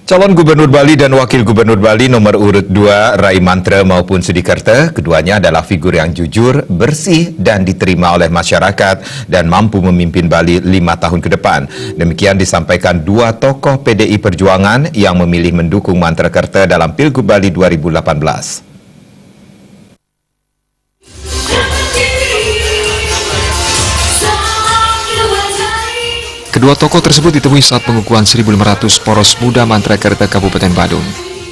Calon Gubernur Bali dan Wakil Gubernur Bali nomor urut 2 Rai Mantra maupun Sudikerta, keduanya adalah figur yang jujur, bersih dan diterima oleh masyarakat dan mampu memimpin Bali 5 tahun ke depan. Demikian disampaikan dua tokoh PDI Perjuangan yang memilih mendukung Mantrakerta dalam Pilgub Bali 2018. Kedua tokoh tersebut ditemui saat pengukuhan 1.500 poros muda Mantrakerta Kabupaten Badung.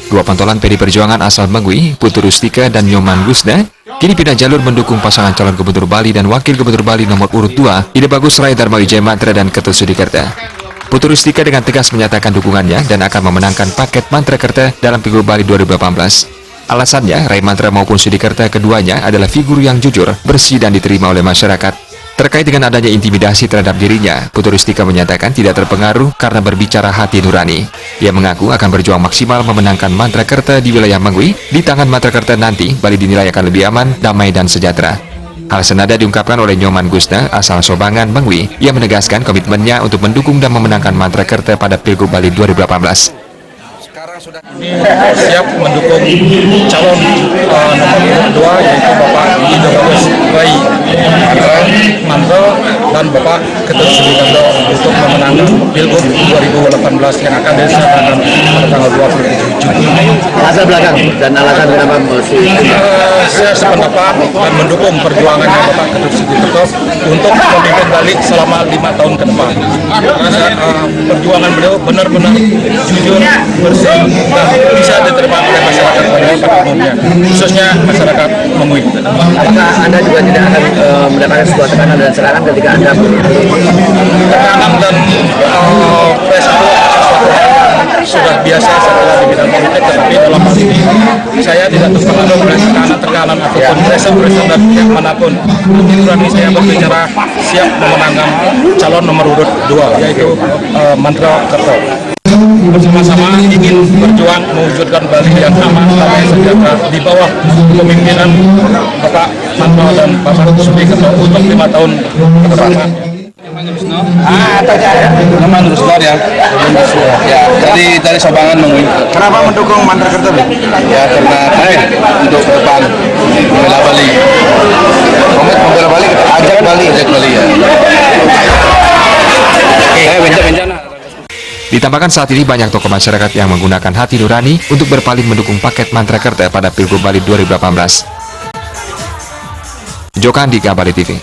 Dua pantolan PD Perjuangan asal Mengwi, Putu Rustika dan Nyoman Gusda, kini pindah jalur mendukung pasangan calon Gubernur Bali dan Wakil Gubernur Bali nomor urut 2, Ide Bagus Rai Dharma Wijaya Mantra dan Ketut Sudikerta. Putu Rustika dengan tegas menyatakan dukungannya dan akan memenangkan paket Mantrakerta dalam Pilgub Bali 2018. Alasannya, Rai Mantra maupun Sudikerta keduanya adalah figur yang jujur, bersih dan diterima oleh masyarakat. Terkait dengan adanya intimidasi terhadap dirinya, Putu Rustika menyatakan tidak terpengaruh karena berbicara hati nurani. Ia mengaku akan berjuang maksimal memenangkan Mantrakerta di wilayah Mengwi. Di tangan Mantrakerta nanti, Bali dinilai akan lebih aman, damai dan sejahtera. Hal senada diungkapkan oleh Nyoman Gusda asal Sobangan, Mengwi. Ia menegaskan komitmennya untuk mendukung dan memenangkan Mantrakerta pada Pilgub Bali 2018. Sudah siap mendukung calon nomor 2 yaitu Bapak Ide Bagus Rai Mantra dan Bapak Ketut Sudikerta untuk memenangkan Pilgub 2018 yang akan diselenggarakan pada tanggal 27 Juni. Latar belakang dan alasan kenapa Saya sependapat dan mendukung perjuangannya Bapak Ketut Sudikerta untuk memimpin Bali selama 5 tahun ke depan. Karena perjuangan beliau benar-benar jujur, bersih dan bisa diterima oleh masyarakat Bali pada umumnya, khususnya masyarakat Mengwi. apakah Anda juga tidak akan mendapatkan sebuah tekanan dan serangan ketika Anda Tekanan dan press itu sesuatu hal yang sudah biasa saya kira di bidang politik, tetapi dalam hal ini saya tidak terpengaruh oleh tekanan ataupun pressure dari pihak manapun. Nurani saya berbicara siap memenangkan calon nomor urut 2 yaitu Mantrakerta. Bersama-sama ingin berjuang mewujudkan Bali yang aman, damai, sejahtera di bawah kepemimpinan Bapak Mantra dan Bapak Sudikerta untuk 5 tahun ke depan. Nyoman Rusnor ya. Dari Sobangan Mengwi. kenapa mendukung Mantrakerta? Ya karena untuk ke depan membela Bali. Membela Bali, ajak Bali ya. Bencana. Ditambahkan saat ini banyak tokoh masyarakat yang menggunakan hati nurani untuk berpaling mendukung paket Mantrakerta pada Pilgub Bali 2018. Jokandika, Bali TV.